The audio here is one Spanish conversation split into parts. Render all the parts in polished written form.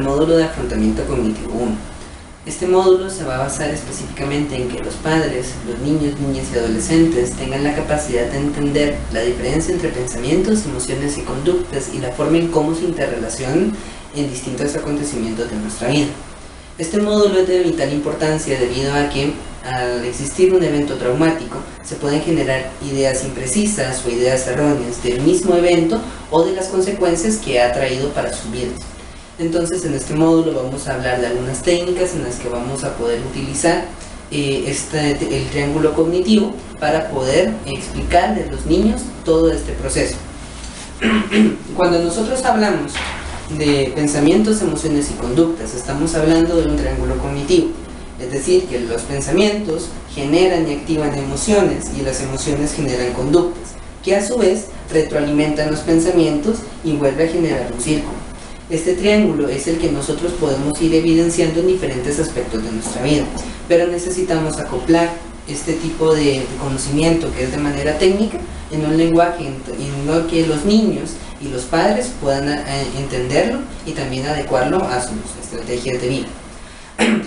módulo de afrontamiento cognitivo 1. Este módulo se va a basar específicamente en que los padres, los niños, niñas y adolescentes tengan la capacidad de entender la diferencia entre pensamientos, emociones y conductas y la forma en cómo se interrelacionan en distintos acontecimientos de nuestra vida. Este módulo es de vital importancia debido a que al existir un evento traumático se pueden generar ideas imprecisas o ideas erróneas del mismo evento o de las consecuencias que ha traído para sus vidas. Entonces en este módulo vamos a hablar de algunas técnicas en las que vamos a poder utilizar el triángulo cognitivo para poder explicarle a los niños todo este proceso. Cuando nosotros hablamos de pensamientos, emociones y conductas, estamos hablando de un triángulo cognitivo, es decir, que los pensamientos generan y activan emociones y las emociones generan conductas, que a su vez retroalimentan los pensamientos y vuelve a generar un círculo. Este triángulo es el que nosotros podemos ir evidenciando en diferentes aspectos de nuestra vida, pero necesitamos acoplar este tipo de conocimiento que es de manera técnica en un lenguaje en lo que los niños y los padres puedan entenderlo y también adecuarlo a sus estrategias de vida.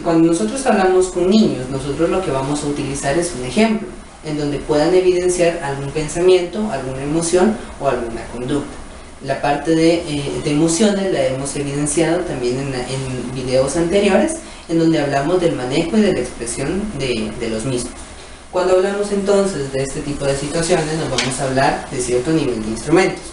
Cuando nosotros hablamos con niños, nosotros lo que vamos a utilizar es un ejemplo en donde puedan evidenciar algún pensamiento, alguna emoción o alguna conducta. La parte de emociones la hemos evidenciado también en videos anteriores, en donde hablamos del manejo y de la expresión de los mismos. Cuando hablamos entonces de este tipo de situaciones, nos vamos a hablar de cierto nivel de instrumentos.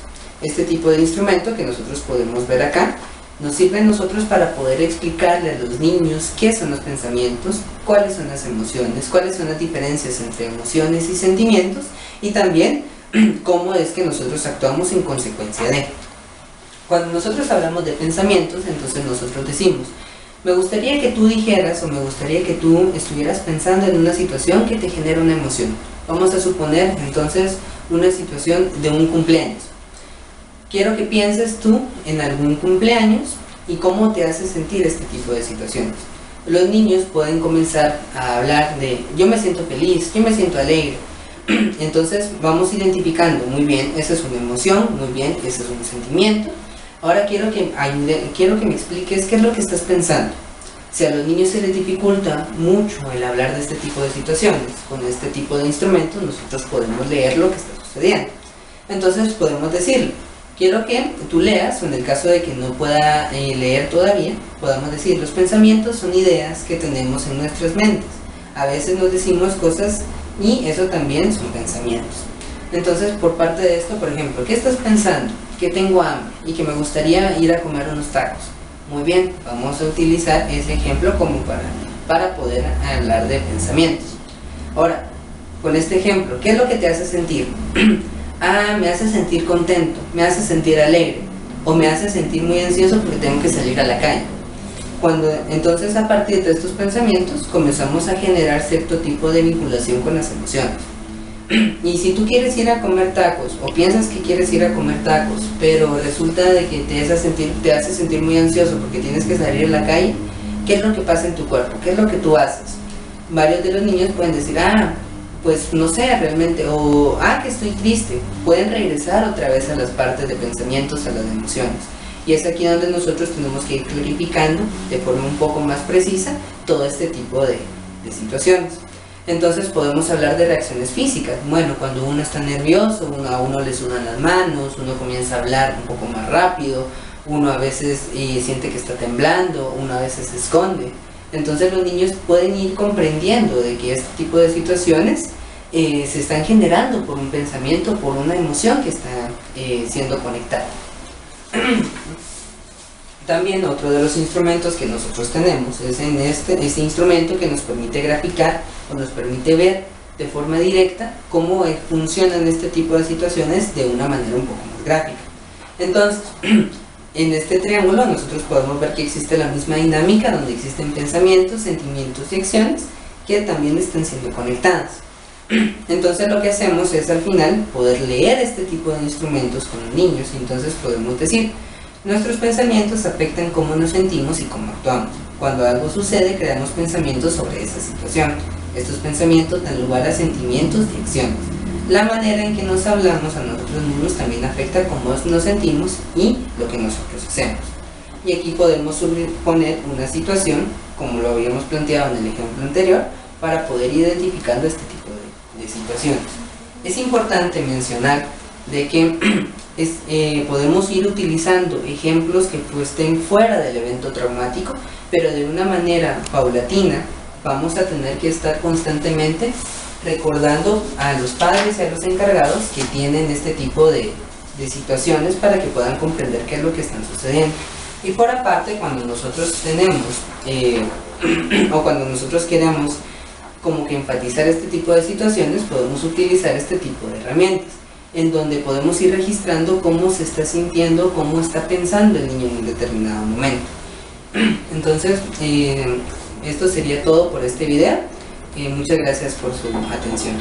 Este tipo de instrumento que nosotros podemos ver acá, nos sirve a nosotros para poder explicarle a los niños qué son los pensamientos, cuáles son las emociones, cuáles son las diferencias entre emociones y sentimientos, y también cómo es que nosotros actuamos en consecuencia de. Cuando nosotros hablamos de pensamientos, entonces nosotros decimos: me gustaría que tú dijeras o me gustaría que tú estuvieras pensando en una situación que te genera una emoción. Vamos a suponer entonces una situación de un cumpleaños. Quiero que pienses tú en algún cumpleaños y cómo te hace sentir este tipo de situaciones. Los niños pueden comenzar a hablar de: yo me siento feliz, yo me siento alegre. Entonces vamos identificando, muy bien, esa es una emoción, muy bien, ese es un sentimiento. Ahora quiero que me expliques qué es lo que estás pensando. Si a los niños se les dificulta mucho el hablar de este tipo de situaciones, con este tipo de instrumentos nosotros podemos leer lo que está sucediendo. Entonces podemos decirle: quiero que tú leas, o en el caso de que no pueda leer todavía, podamos decir: los pensamientos son ideas que tenemos en nuestras mentes. A veces nos decimos cosas y eso también son pensamientos. Entonces, por parte de esto, por ejemplo, ¿qué estás pensando? Que tengo hambre y que me gustaría ir a comer unos tacos. Muy bien, vamos a utilizar ese ejemplo como para poder hablar de pensamientos. Ahora, con este ejemplo, ¿qué es lo que te hace sentir? Me hace sentir contento, me hace sentir alegre, o me hace sentir muy ansioso porque tengo que salir a la calle. Entonces, a partir de estos pensamientos comenzamos a generar cierto tipo de vinculación con las emociones. Y si tú quieres ir a comer tacos o piensas que quieres ir a comer tacos, pero resulta de que te hace sentir muy ansioso porque tienes que salir a la calle, ¿qué es lo que pasa en tu cuerpo? ¿Qué es lo que tú haces? Varios de los niños pueden decir: pues no sé realmente, o que estoy triste. Pueden regresar otra vez a las partes de pensamientos, a las emociones. Y es aquí donde nosotros tenemos que ir clarificando de forma un poco más precisa todo este tipo de situaciones. Entonces podemos hablar de reacciones físicas. Bueno, cuando uno está nervioso, a uno le sudan las manos, uno comienza a hablar un poco más rápido, uno a veces siente que está temblando, uno a veces se esconde. Entonces los niños pueden ir comprendiendo de que este tipo de situaciones se están generando por un pensamiento, por una emoción que está siendo conectada. También otro de los instrumentos que nosotros tenemos es en este instrumento que nos permite graficar o nos permite ver de forma directa cómo funcionan este tipo de situaciones de una manera un poco más gráfica. Entonces, en este triángulo nosotros podemos ver que existe la misma dinámica donde existen pensamientos, sentimientos y acciones que también están siendo conectadas. Entonces lo que hacemos es al final poder leer este tipo de instrumentos con los niños y entonces podemos decir: nuestros pensamientos afectan cómo nos sentimos y cómo actuamos. Cuando algo sucede, creamos pensamientos sobre esa situación. Estos pensamientos dan lugar a sentimientos y acciones. La manera en que nos hablamos a nosotros mismos también afecta cómo nos sentimos y lo que nosotros hacemos. y aquí podemos poner una situación, como lo habíamos planteado en el ejemplo anterior, para poder ir identificando este tipo de situaciones. Es importante mencionar de que podemos ir utilizando ejemplos que estén fuera del evento traumático, pero de una manera paulatina. Vamos a tener que estar constantemente recordando a los padres y a los encargados que tienen este tipo de situaciones para que puedan comprender qué es lo que están sucediendo. Y por aparte, cuando nosotros tenemos o cuando nosotros queremos como que enfatizar este tipo de situaciones, podemos utilizar este tipo de herramientas, en donde podemos ir registrando cómo se está sintiendo, cómo está pensando el niño en un determinado momento. Entonces, esto sería todo por este video. Muchas gracias por su atención.